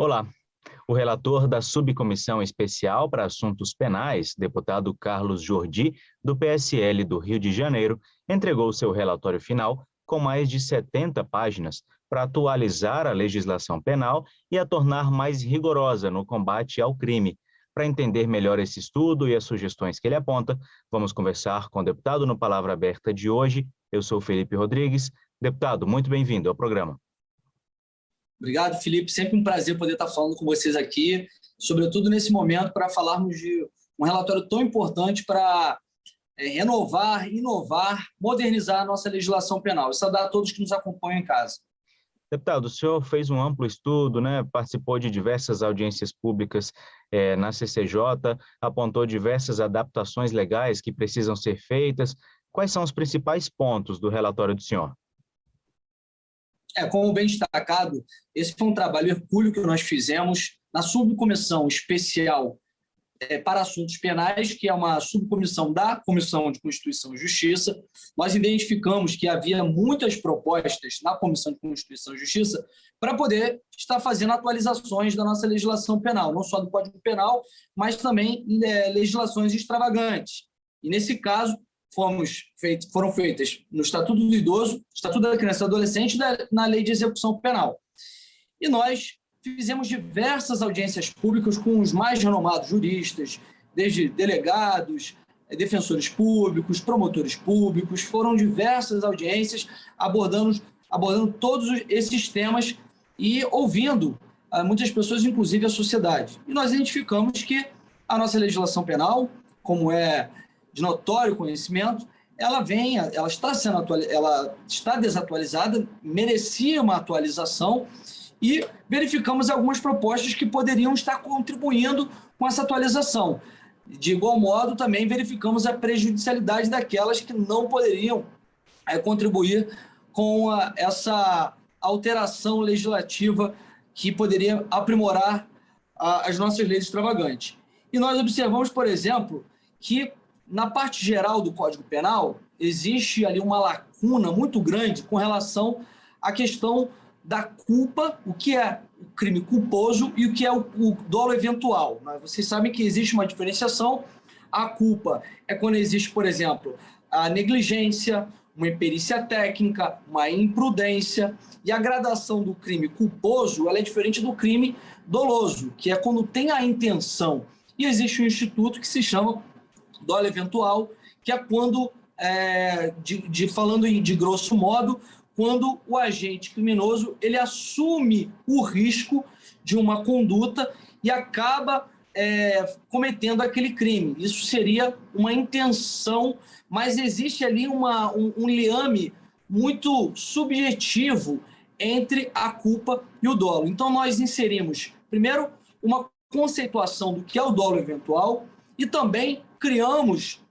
Olá, o relator da Subcomissão Especial para Assuntos Penais, deputado Carlos Jordi, do PSL do Rio de Janeiro, entregou seu relatório final com mais de 70 páginas para atualizar a legislação penal e a tornar mais rigorosa no combate ao crime. Para entender melhor esse estudo e as sugestões que ele aponta, vamos conversar com o deputado no Palavra Aberta de hoje. Eu sou Felipe Rodrigues. Deputado, muito bem-vindo ao programa. Obrigado, Felipe. Sempre um prazer poder estar falando com vocês aqui, sobretudo nesse momento para falarmos de um relatório tão importante para renovar, inovar, modernizar a nossa legislação penal. E saudar a todos que nos acompanham em casa. Deputado, o senhor fez um amplo estudo, participou de diversas audiências públicas na CCJ, apontou diversas adaptações legais que precisam ser feitas. Quais são os principais pontos do relatório do senhor? Como bem destacado, esse foi um trabalho hercúleo que nós fizemos na Subcomissão Especial para Assuntos Penais, que é uma subcomissão da Comissão de Constituição e Justiça. Nós identificamos que havia muitas propostas na Comissão de Constituição e Justiça para poder estar fazendo atualizações da nossa legislação penal, não só do Código Penal, mas também legislações extravagantes. E, nesse caso, foram feitas no Estatuto do Idoso, Estatuto da Criança e do Adolescente e na Lei de Execução Penal. E nós fizemos diversas audiências públicas com os mais renomados juristas, desde delegados, defensores públicos, promotores públicos. Foram diversas audiências abordando todos esses temas e ouvindo muitas pessoas, inclusive a sociedade. E nós identificamos que a nossa legislação penal, como é de notório conhecimento, ela está desatualizada, merecia uma atualização, e verificamos algumas propostas que poderiam estar contribuindo com essa atualização. De igual modo, também verificamos a prejudicialidade daquelas que não poderiam contribuir com essa alteração legislativa que poderia aprimorar as nossas leis extravagantes. E nós observamos, por exemplo, que na parte geral do Código Penal existe ali uma lacuna muito grande com relação à questão da culpa, o que é o crime culposo e o que é o dolo eventual. Vocês sabem que existe uma diferenciação. A culpa é quando existe, por exemplo, a negligência, uma imperícia técnica, uma imprudência, e a gradação do crime culposo ela é diferente do crime doloso, que é quando tem a intenção. E existe um instituto que se chama dolo eventual, que é quando, falando de grosso modo, quando o agente criminoso ele assume o risco de uma conduta e acaba cometendo aquele crime. Isso seria uma intenção, mas existe ali um liame muito subjetivo entre a culpa e o dolo. Então, nós inserimos, primeiro, uma conceituação do que é o dolo eventual e também criamos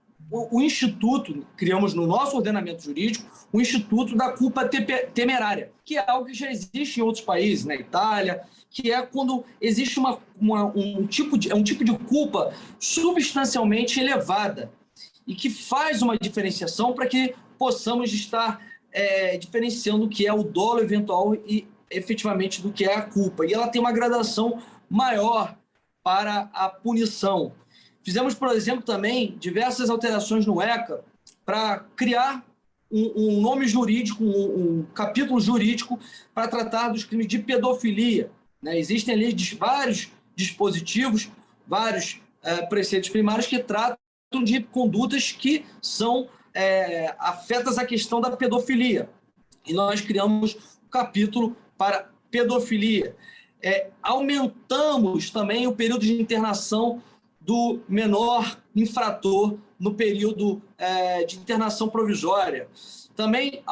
criamos no nosso ordenamento jurídico o Instituto da Culpa Temerária, que é algo que já existe em outros países, na Itália, que é quando existe um tipo de culpa substancialmente elevada e que faz uma diferenciação para que possamos estar diferenciando o que é o dolo eventual e efetivamente do que é a culpa. E ela tem uma gradação maior para a punição. Fizemos, por exemplo, também diversas alterações no ECA para criar um nome jurídico, um capítulo jurídico para tratar dos crimes de pedofilia. Existem ali vários dispositivos, vários preceitos primários que tratam de condutas que são afetas à questão da pedofilia. E nós criamos um capítulo para pedofilia. Aumentamos também o período de internação do menor infrator no período de internação provisória. Também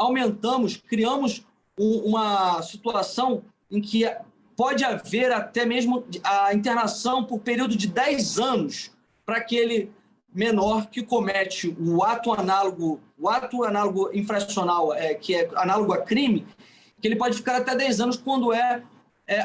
criamos uma situação em que pode haver até mesmo a internação por período de 10 anos para aquele menor que comete o ato análogo infracional, que é análogo a crime, que ele pode ficar até 10 anos quando é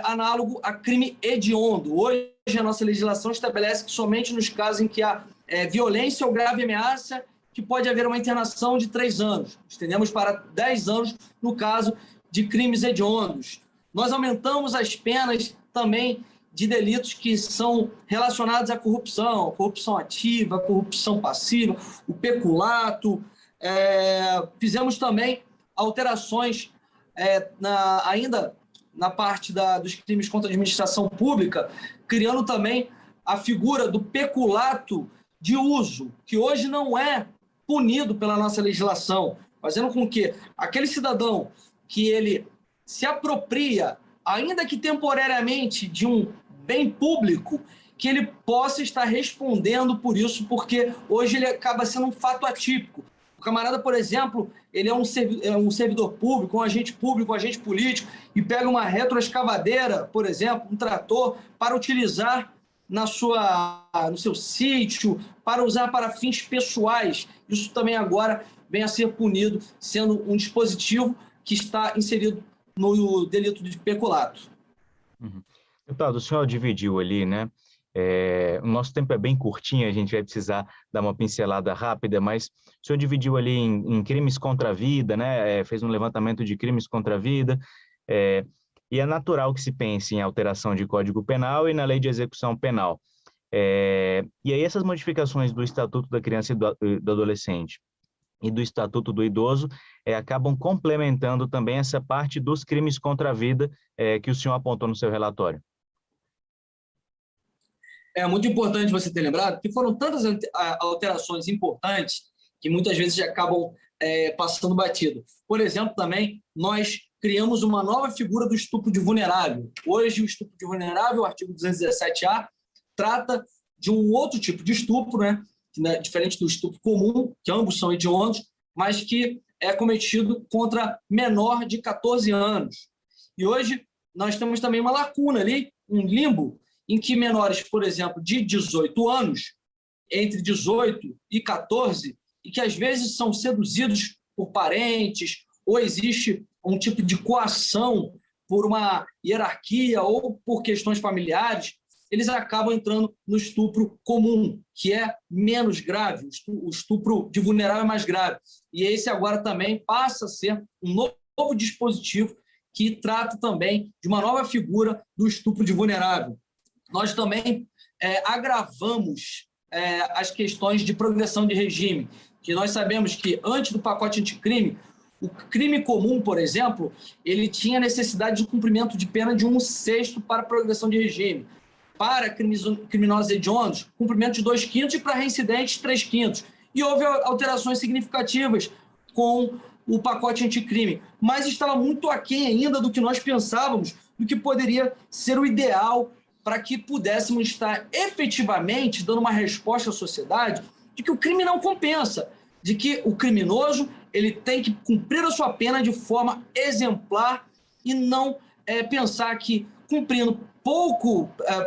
análogo a crime hediondo. Hoje, a nossa legislação estabelece que somente nos casos em que há violência ou grave ameaça que pode haver uma internação de 3 anos. Estendemos para 10 anos no caso de crimes hediondos. Nós aumentamos as penas também de delitos que são relacionados à corrupção, corrupção ativa, corrupção passiva, o peculato. Fizemos também alterações ainda na parte dos crimes contra a administração pública, criando também a figura do peculato de uso, que hoje não é punido pela nossa legislação, fazendo com que aquele cidadão que ele se apropria, ainda que temporariamente, de um bem público, que ele possa estar respondendo por isso, porque hoje ele acaba sendo um fato atípico. O camarada, por exemplo, ele é um servidor público, um agente político, e pega uma retroescavadeira, por exemplo, um trator, para utilizar no seu sítio, para usar para fins pessoais. Isso também agora vem a ser punido, sendo um dispositivo que está inserido no delito de peculato. Deputado, o senhor dividiu ali, né? O nosso tempo é bem curtinho, a gente vai precisar dar uma pincelada rápida, mas o senhor dividiu ali em crimes contra a vida, né? Fez um levantamento de crimes contra a vida, e é natural que se pense em alteração de Código Penal e na Lei de Execução Penal. E aí essas modificações do Estatuto da Criança e do Adolescente e do Estatuto do Idoso acabam complementando também essa parte dos crimes contra a vida que o senhor apontou no seu relatório. É muito importante você ter lembrado que foram tantas alterações importantes que muitas vezes já acabam passando batido. Por exemplo, também nós criamos uma nova figura do estupro de vulnerável. Hoje, o estupro de vulnerável, o artigo 217-A, trata de um outro tipo de estupro, né? Diferente do estupro comum, que ambos são hediondos, mas que é cometido contra menor de 14 anos. E hoje nós temos também uma lacuna ali, um limbo, em que menores, por exemplo, de 18 anos, entre 18 e 14, e que às vezes são seduzidos por parentes, ou existe um tipo de coação por uma hierarquia ou por questões familiares, eles acabam entrando no estupro comum, que é menos grave. O estupro de vulnerável é mais grave. E esse agora também passa a ser um novo dispositivo que trata também de uma nova figura do estupro de vulnerável. Nós também agravamos as questões de progressão de regime, que nós sabemos que antes do pacote anticrime, o crime comum, por exemplo, ele tinha necessidade de cumprimento de pena de 1/6 para progressão de regime. Para criminosos hediondos, cumprimento de 2/5 e para reincidentes 3/5. E houve alterações significativas com o pacote anticrime, mas estava muito aquém ainda do que nós pensávamos, do que poderia ser o ideal para que pudéssemos estar efetivamente dando uma resposta à sociedade de que o crime não compensa, de que o criminoso ele tem que cumprir a sua pena de forma exemplar e não pensar que, cumprindo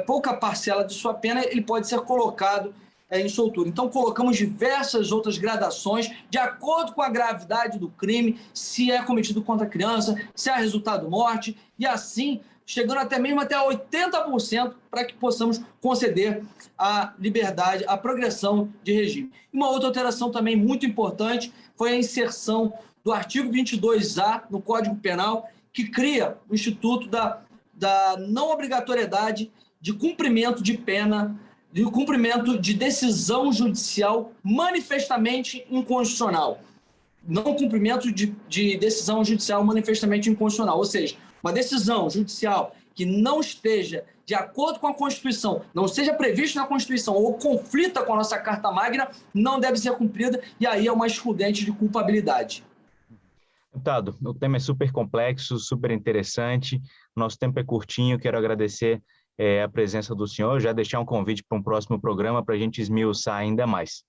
pouca parcela de sua pena, ele pode ser colocado em soltura. Então, colocamos diversas outras gradações de acordo com a gravidade do crime, se é cometido contra a criança, se há resultado morte, e assim chegando até 80%, para que possamos conceder a liberdade, a progressão de regime. Uma outra alteração também muito importante foi a inserção do artigo 22A no Código Penal, que cria o Instituto da não obrigatoriedade de cumprimento de pena, de cumprimento de decisão judicial manifestamente inconstitucional. Não cumprimento de decisão judicial manifestamente inconstitucional, ou seja, uma decisão judicial que não esteja de acordo com a Constituição, não seja prevista na Constituição ou conflita com a nossa Carta Magna, não deve ser cumprida, e aí é uma excludente de culpabilidade. Deputado, o tema é super complexo, super interessante, nosso tempo é curtinho, quero agradecer a presença do senhor, já deixar um convite para um próximo programa para a gente esmiuçar ainda mais.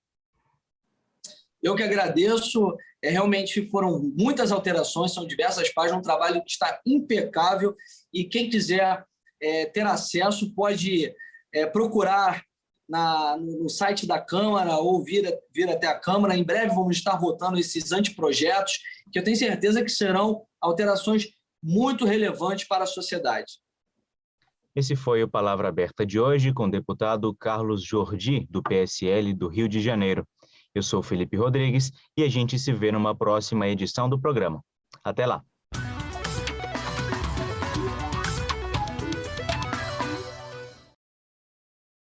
Eu que agradeço, realmente foram muitas alterações, são diversas páginas, um trabalho que está impecável, e quem quiser ter acesso pode procurar no site da Câmara ou vir até a Câmara. Em breve vamos estar votando esses anteprojetos, que eu tenho certeza que serão alterações muito relevantes para a sociedade. Esse foi o Palavra Aberta de hoje com o deputado Carlos Jordi, do PSL do Rio de Janeiro. Eu sou Felipe Rodrigues e a gente se vê numa próxima edição do programa. Até lá!